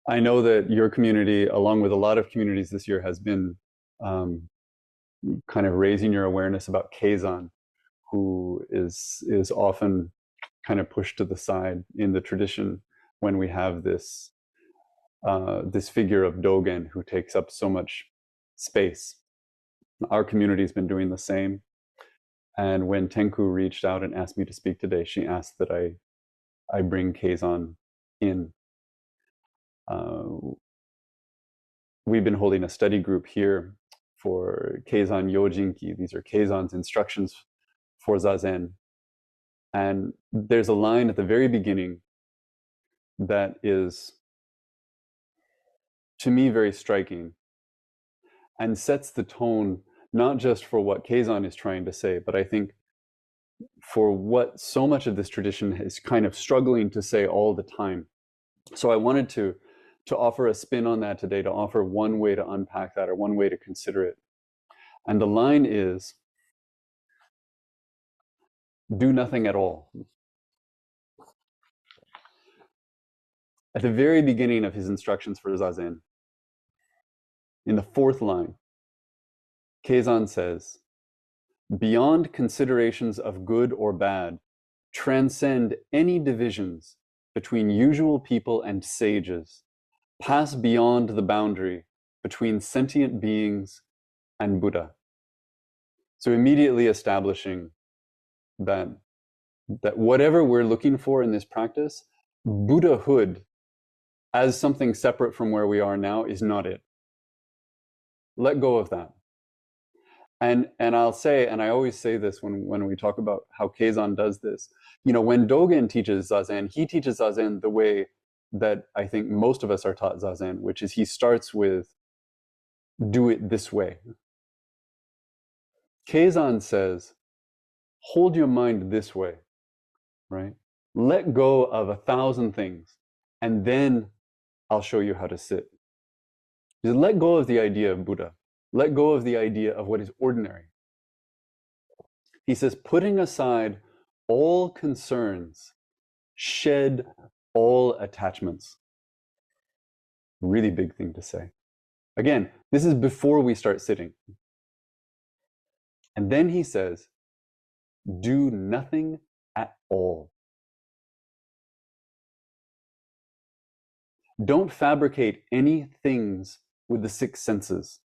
I know that your community, along with a lot of communities this year, has been um, kind of raising your awareness about Keizan, who is often kind of pushed to the side in the tradition when we have this figure of Dogen who takes up so much space. Our community's been doing the same. And when Tenku reached out and asked me to speak today, she asked that I bring Keizan in. Uh, we've been holding a study group here for Keizan Yojinki. These are Keizan's instructions for Zazen. And there's a line at the very beginning that is, to me, very striking and sets the tone, not just for what Keizan is trying to say, but I think for what so much of this tradition is kind of struggling to say all the time. So I wanted to offer a spin on that today, to offer one way to unpack that or one way to consider it. And the line is, do nothing at all. At the very beginning of his instructions for Zazen, in the fourth line, Keizan says, beyond considerations of good or bad, transcend any divisions between usual people and sages, pass beyond the boundary between sentient beings and Buddha. So immediately establishing that whatever we're looking for in this practice, Buddhahood as something separate from where we are now is not it. Let go of that. And I'll say, and I always say this when we talk about how Keizan does this, you know, when Dogen teaches Zazen, he teaches Zazen the way that I think most of us are taught Zazen, which is he starts with, do it this way. Keizan says, hold your mind this way, right? Let go of 1,000 things, and then I'll show you how to sit. Just let go of the idea of Buddha. Let go of the idea of what is ordinary. He says, putting aside all concerns, shed all attachments. Really big thing to say. Again, this is before we start sitting. And then he says, do nothing at all. Don't fabricate any things with the 6 senses.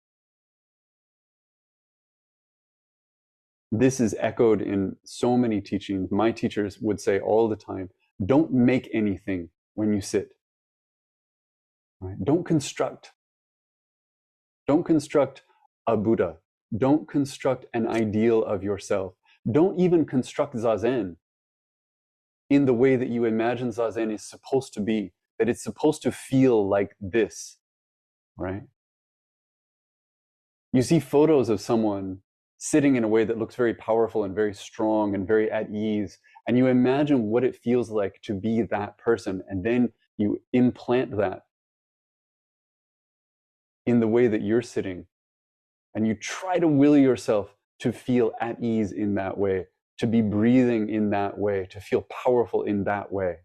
This is echoed in so many teachings. My teachers would say all the time, don't make anything when you sit. Right? Don't construct. Don't construct a Buddha. Don't construct an ideal of yourself. Don't even construct Zazen in the way that you imagine Zazen is supposed to be, that it's supposed to feel like this, right? You see photos of someone sitting in a way that looks very powerful and very strong and very at ease, and you imagine what it feels like to be that person, and then you implant that in the way that you're sitting, and you try to will yourself to feel at ease in that way, to be breathing in that way, to feel powerful in that way.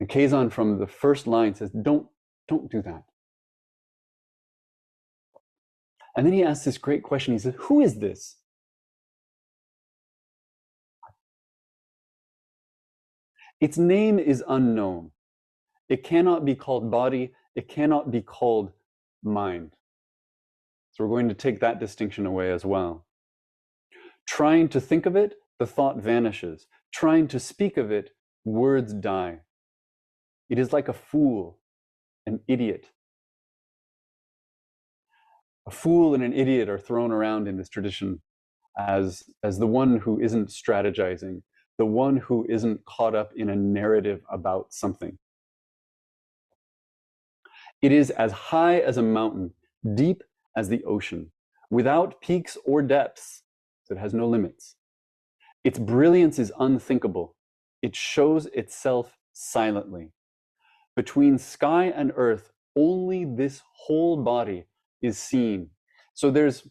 And Keizan from the first line says, don't do that. And then he asks this great question. He says, who is this? Its name is unknown. It cannot be called body. It cannot be called mind. So we're going to take that distinction away as well. Trying to think of it, the thought vanishes. Trying to speak of it, words die. It is like a fool, an idiot. A fool and an idiot are thrown around in this tradition as the one who isn't strategizing, the one who isn't caught up in a narrative about something. It is as high as a mountain, deep as the ocean, without peaks or depths, so it has no limits. Its brilliance is unthinkable. It shows itself silently. Between sky and earth, only this whole body is seen. So this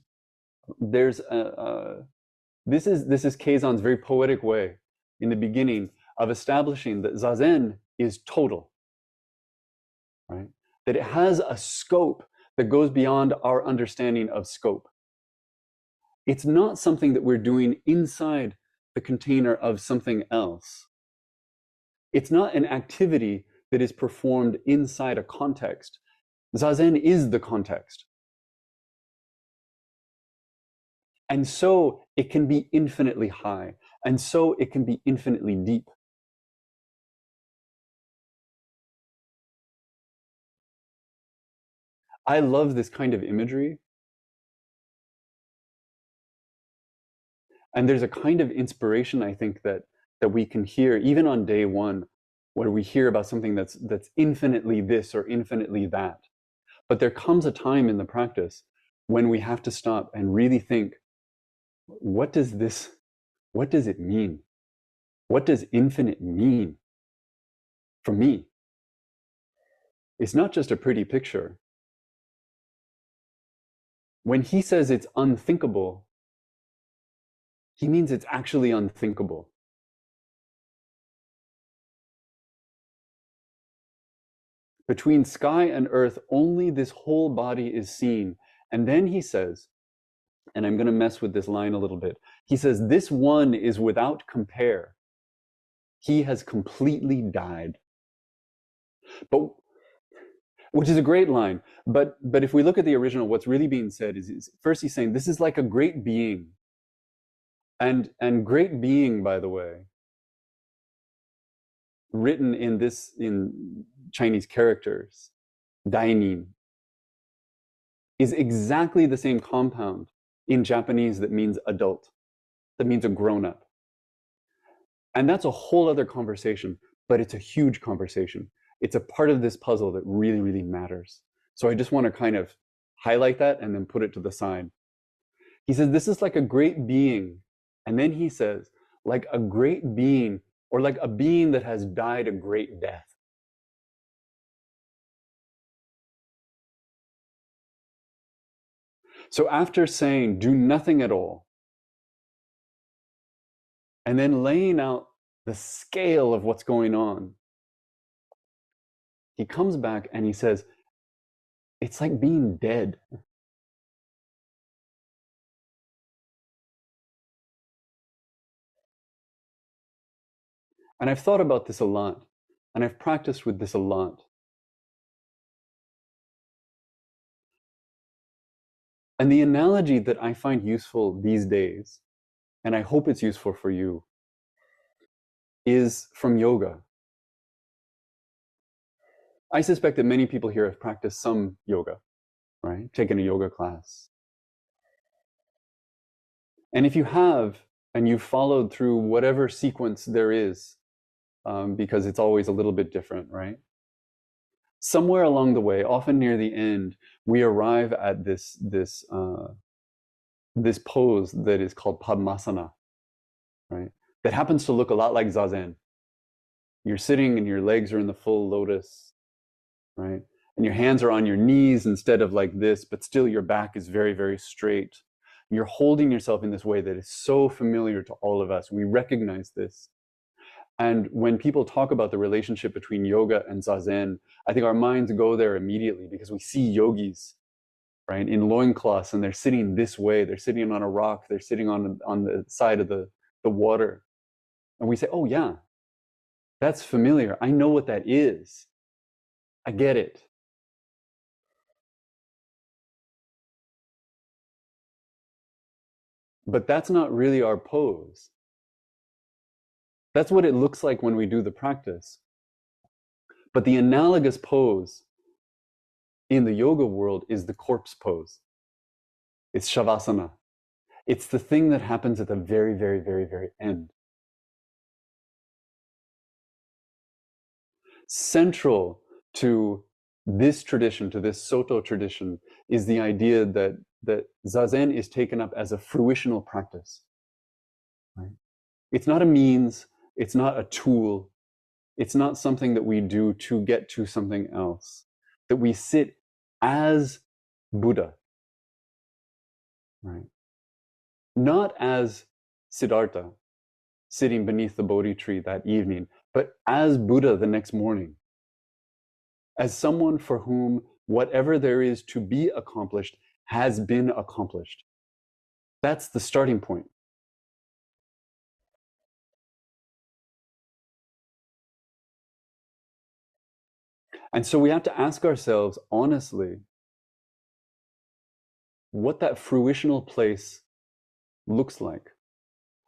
is Keizan's very poetic way in the beginning of establishing that Zazen is total. right? That it has a scope that goes beyond our understanding of scope. It's not something that we're doing inside the container of something else. It's not an activity that is performed inside a context. Zazen is the context. And so it can be infinitely high. And so it can be infinitely deep. I love this kind of imagery. And there's a kind of inspiration, I think, that we can hear even on day one, where we hear about something that's infinitely this or infinitely that. But there comes a time in the practice when we have to stop and really think, what does it mean? What does infinite mean for me? It's not just a pretty picture. When he says it's unthinkable, he means it's actually unthinkable. Between sky and earth, only this whole body is seen. And then he says, and I'm going to mess with this line a little bit. He says, this one is without compare. He has completely died. But, which is a great line. But if we look at the original, what's really being said is first he's saying, this is like a great being. And great being, by the way, written in Chinese characters, dainin, is exactly the same compound in Japanese that means adult, that means a grown-up. And that's a whole other conversation, but it's a huge conversation. It's a part of this puzzle that really, really matters. So I just want to kind of highlight that and then put it to the side. He says, this is like a great being. And then he says, like a great being, or like a being that has died a great death. So after saying, do nothing at all, and then laying out the scale of what's going on, he comes back and he says, it's like being dead. And I've thought about this a lot, and I've practiced with this a lot. And the analogy that I find useful these days, and I hope it's useful for you, is from yoga. I suspect that many people here have practiced some yoga, right? Taken a yoga class. And if you have, and you've followed through whatever sequence there is, because it's always a little bit different, right? Somewhere along the way, often near the end, we arrive at this pose that is called Padmasana, right? That happens to look a lot like Zazen. You're sitting and your legs are in the full lotus, right? And your hands are on your knees instead of like this, but still your back is very, very straight. You're holding yourself in this way that is so familiar to all of us. We recognize this. And when people talk about the relationship between yoga and Zazen, I think our minds go there immediately because we see yogis, right, in loincloths, and they're sitting this way. They're sitting on a rock. They're sitting on the side of the water. And we say, oh, yeah, that's familiar. I know what that is. I get it. But that's not really our pose. That's what it looks like when we do the practice. But the analogous pose in the yoga world is the corpse pose. It's Shavasana. It's the thing that happens at the very, very, very, very end. Central to this tradition, to this Soto tradition, is the idea that Zazen is taken up as a fruitional practice. Right? It's not a means, it's not a tool, it's not something that we do to get to something else. That we sit as Buddha, right? Not as Siddhartha, sitting beneath the Bodhi tree that evening, but as Buddha the next morning. as someone for whom whatever there is to be accomplished has been accomplished. That's the starting point. And so we have to ask ourselves honestly what that fruitional place looks like,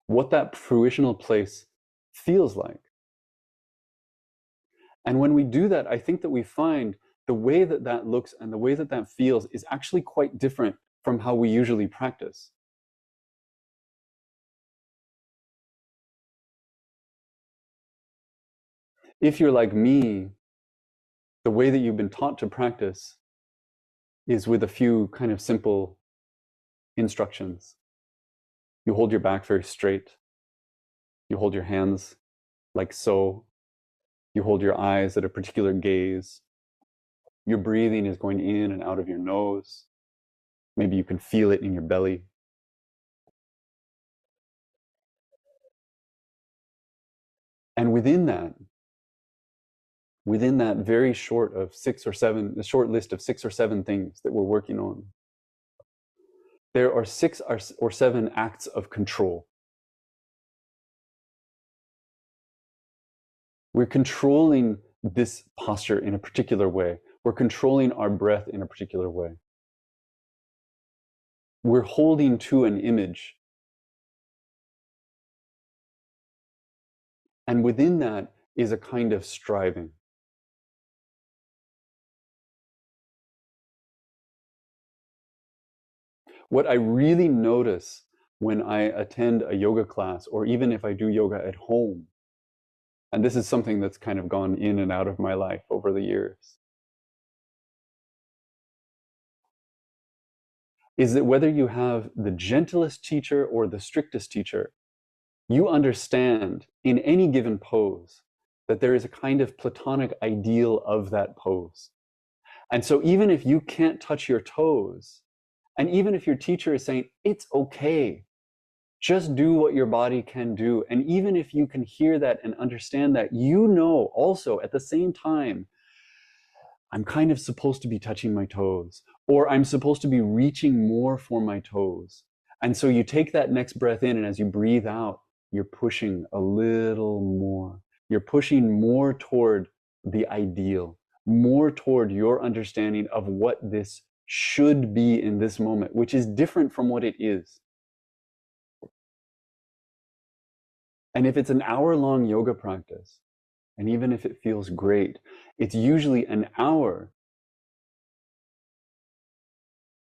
what that fruitional place feels like. And when we do that, I think that we find the way that that looks and the way that that feels is actually quite different from how we usually practice. If you're like me, the way that you've been taught to practice is with a few kind of simple instructions. You hold your back very straight. You hold your hands like so. You hold your eyes at a particular gaze. Your breathing is going in and out of your nose. Maybe you can feel it in your belly. And within that very short list of 6 or 7 things that we're working on, there are 6 or 7 acts of control. We're controlling this posture in a particular way. We're controlling our breath in a particular way. We're holding to an image. And within that is a kind of striving. What I really notice when I attend a yoga class, or even if I do yoga at home, and this is something that's kind of gone in and out of my life over the years, is that whether you have the gentlest teacher or the strictest teacher, you understand in any given pose that there is a kind of platonic ideal of that pose. And so even if you can't touch your toes, and even if your teacher is saying, it's okay, just do what your body can do. And even if you can hear that and understand that, you know also at the same time, I'm kind of supposed to be touching my toes, or I'm supposed to be reaching more for my toes. And so you take that next breath in, and as you breathe out, you're pushing a little more. You're pushing more toward the ideal, more toward your understanding of what this should be in this moment, which is different from what it is. And if it's an hour-long yoga practice, and even if it feels great, it's usually an hour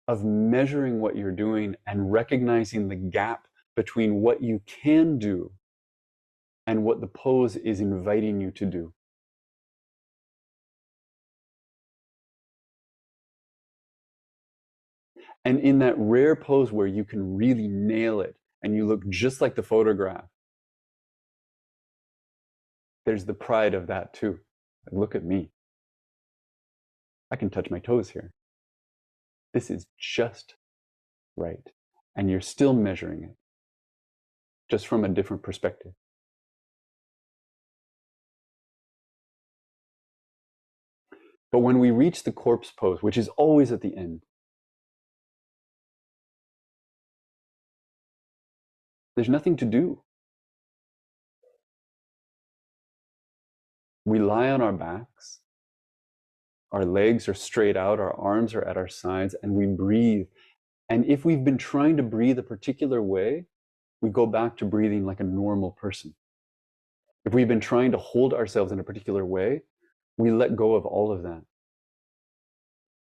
of measuring what you're doing and recognizing the gap between what you can do and what the pose is inviting you to do. And in that rare pose where you can really nail it and you look just like the photograph, there's the pride of that too. Like, look at me. I can touch my toes here. This is just right. And you're still measuring it, just from a different perspective. But when we reach the corpse pose, which is always at the end, there's nothing to do. We lie on our backs, our legs are straight out, our arms are at our sides, and we breathe. And if we've been trying to breathe a particular way, we go back to breathing like a normal person. If we've been trying to hold ourselves in a particular way, we let go of all of that.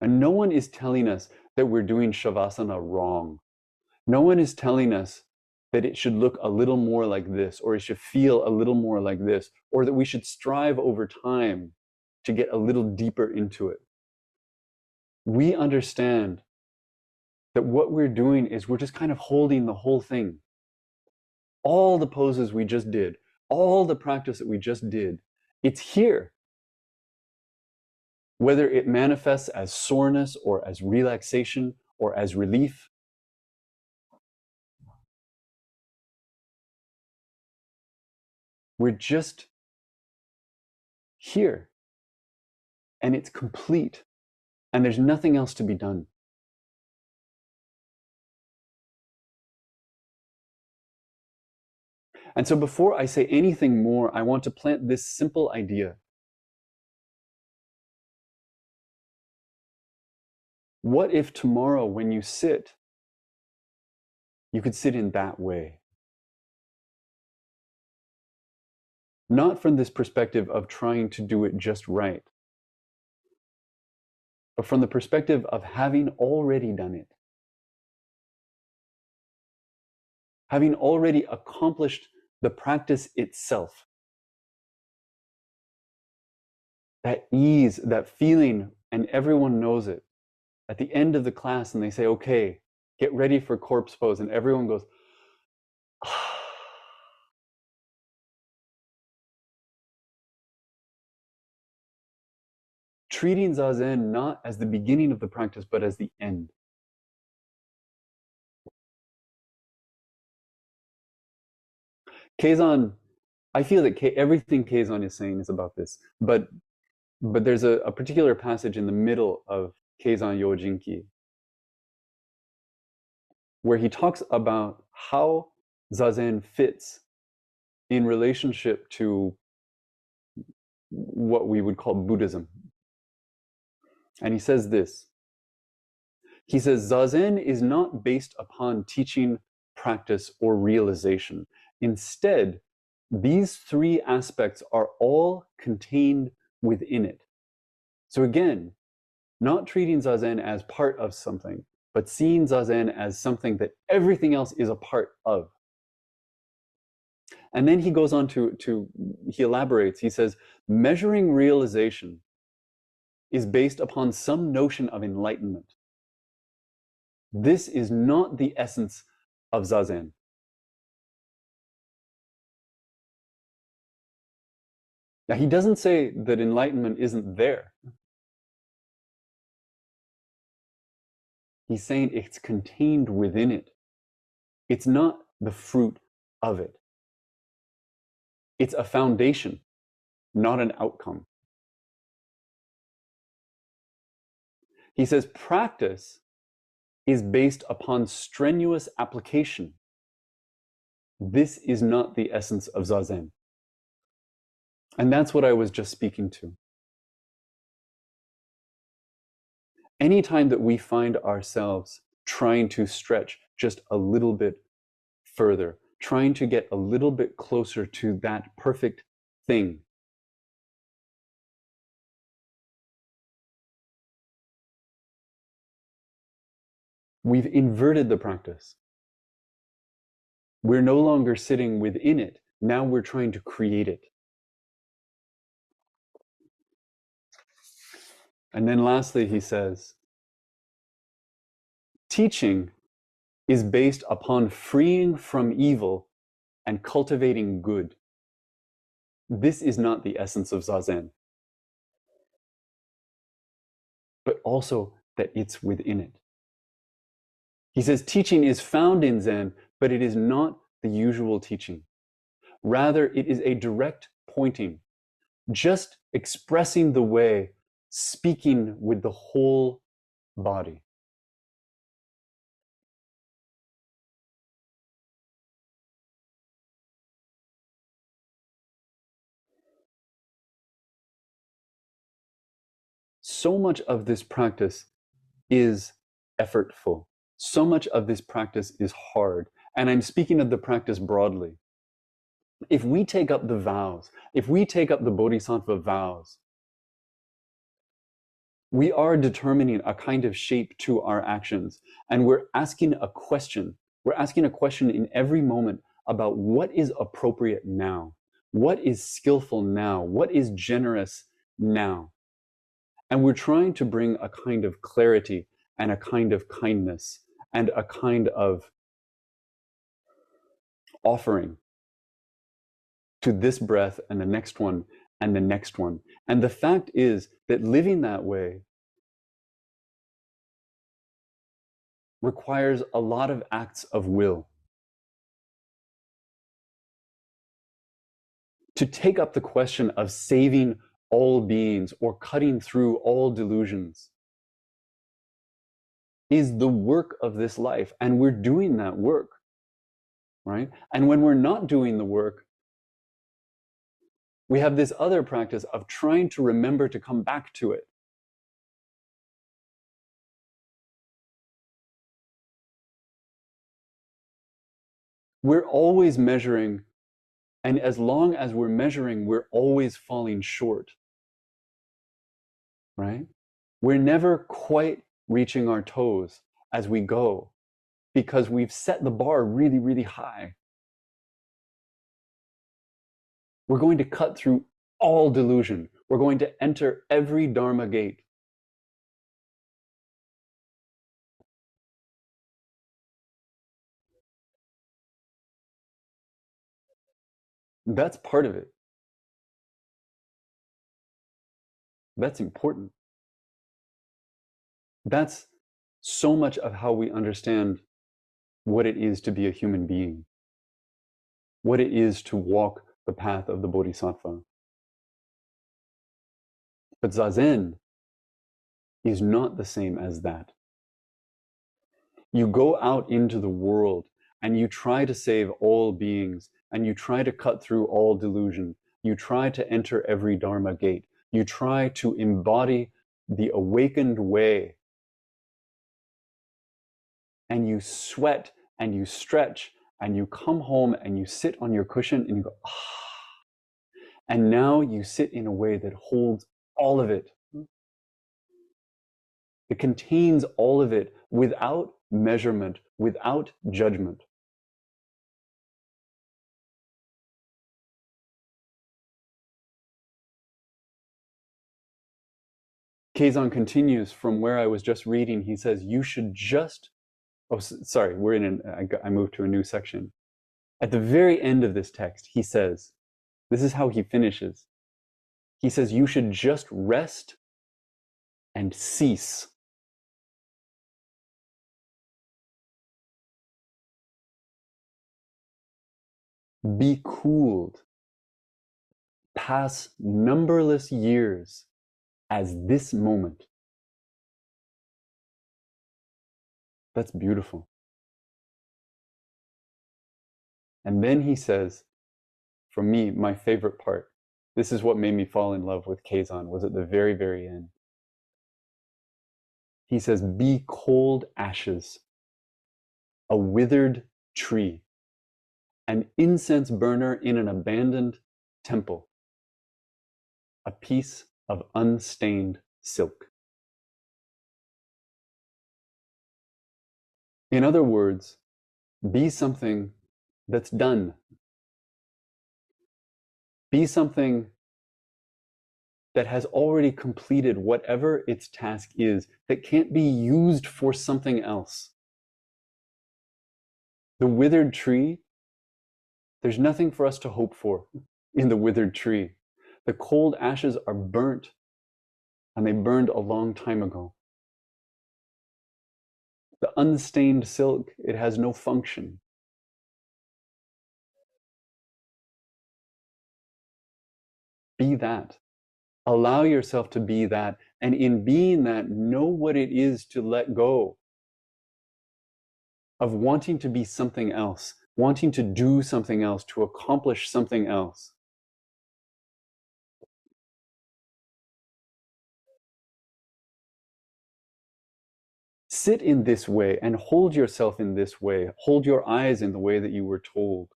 And no one is telling us that we're doing Shavasana wrong. No one is telling us that it should look a little more like this, or it should feel a little more like this, or that we should strive over time to get a little deeper into it. We understand that what we're doing is we're just kind of holding the whole thing. All the poses we just did, all the practice that we just did, it's here. Whether it manifests as soreness or as relaxation or as relief, we're just here. and it's complete, and there's nothing else to be done. And so before I say anything more, I want to plant this simple idea. What if tomorrow when you sit, you could sit in that way? Not from this perspective of trying to do it just right, but from the perspective of having already done it. Having already accomplished the practice itself. That ease, that feeling, and everyone knows it. At the end of the class, and they say, okay, get ready for corpse pose, and everyone goes, ah. Treating Zazen not as the beginning of the practice, but as the end. Keizan, I feel that everything Keizan is saying is about this, but there's a particular passage in the middle of Keizan Yojinki where he talks about how Zazen fits in relationship to what we would call Buddhism. And he says this. He says, Zazen is not based upon teaching, practice, or realization. Instead, these three aspects are all contained within it. So again, not treating Zazen as part of something, but seeing Zazen as something that everything else is a part of. And then he goes on he elaborates, he says, measuring realization is based upon some notion of enlightenment. This is not the essence of Zazen. Now, he doesn't say that enlightenment isn't there. He's saying it's contained within it. It's not the fruit of it. It's a foundation, not an outcome. He says practice is based upon strenuous application. This is not the essence of Zazen. And that's what I was just speaking to. Anytime that we find ourselves trying to stretch just a little bit further, trying to get a little bit closer to that perfect thing, we've inverted the practice. We're no longer sitting within it. Now we're trying to create it. And then lastly, he says, teaching is based upon freeing from evil and cultivating good. This is not the essence of Zazen, but also that it's within it. He says teaching is found in Zen, but it is not the usual teaching. Rather, it is a direct pointing, just expressing the way, speaking with the whole body. So much of this practice is effortful. So much of this practice is hard. And I'm speaking of the practice broadly. If we take up the vows, if we take up the Bodhisattva vows, we are determining a kind of shape to our actions. And we're asking a question. We're asking a question in every moment about what is appropriate now? What is skillful now? What is generous now? And we're trying to bring a kind of clarity and a kind of kindness and a kind of offering to this breath and the next one and the next one. And the fact is that living that way requires a lot of acts of will. To take up the question of saving all beings or cutting through all delusions is the work of this life. And we're doing that work, right? And when we're not doing the work, we have this other practice of trying to remember to come back to it. We're always measuring, and as long as we're measuring, we're always falling short, right? We're never quite reaching our toes as we go because we've set the bar really, really high. We're going to cut through all delusion. We're going to enter every Dharma gate. That's part of it. That's important. That's so much of how we understand what it is to be a human being, what it is to walk the path of the Bodhisattva. But Zazen is not the same as that. You go out into the world and you try to save all beings and you try to cut through all delusion. You try to enter every Dharma gate. You try to embody the awakened way. And you sweat and you stretch and you come home and you sit on your cushion and you go, ah. And now you sit in a way that holds all of it. It contains all of it without measurement, without judgment. Keizan continues from where I was just reading. He says, you should just, oh, sorry, I moved to a new section. At the very end of this text, he says, this is how he finishes. He says, you should just rest and cease. Be cooled. Pass numberless years as this moment. That's beautiful. And then he says, for me, my favorite part, this is what made me fall in love with Keizan, was at the very, very end. He says, be cold ashes, a withered tree, an incense burner in an abandoned temple, a piece of unstained silk. In other words, be something that's done. Be something that has already completed whatever its task is, that can't be used for something else. The withered tree, there's nothing for us to hope for in the withered tree. The cold ashes are burnt, and they burned a long time ago. The unstained silk, it has no function. Be that. Allow yourself to be that. And in being that, know what it is to let go of wanting to be something else, wanting to do something else, to accomplish something else. Sit in this way and hold yourself in this way. Hold your eyes in the way that you were told.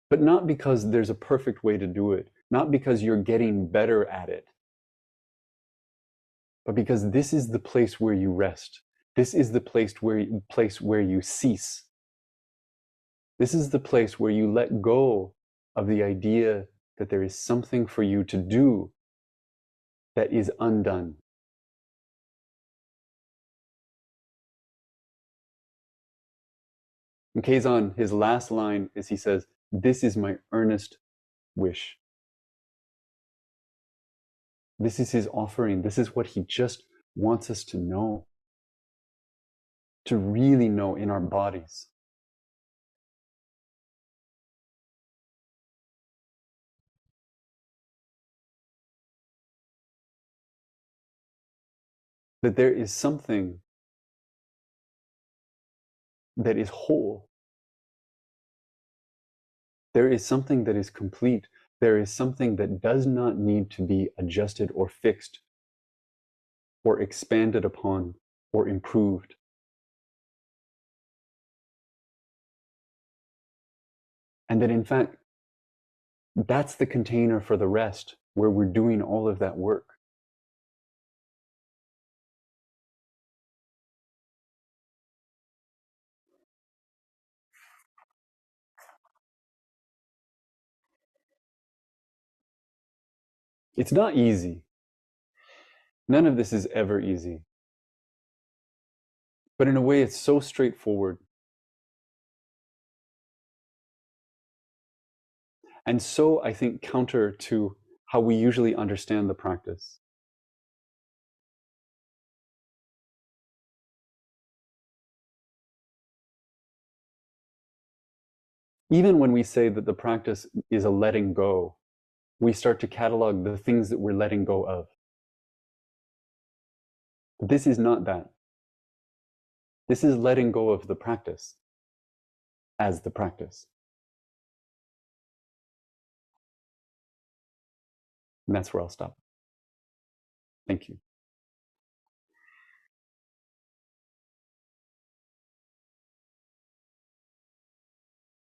But not because there's a perfect way to do it, not because you're getting better at it, but because this is the place where you rest. This is the place where you cease. This is the place where you let go of the idea that there is something for you to do that is undone. In Keizan, his last line is, he says, this is my earnest wish. This is his offering. This is what he just wants us to know, to really know in our bodies. that there is something that is whole. There is something that is complete. There is something that does not need to be adjusted or fixed or expanded upon or improved. And that in fact, that's the container for the rest, where we're doing all of that work. It's not easy. None of this is ever easy. But in a way, it's so straightforward. And so, I think, counter to how we usually understand the practice. Even when we say that the practice is a letting go, we start to catalog the things that we're letting go of. This is not that. This is letting go of the practice as the practice. And that's where I'll stop. Thank you.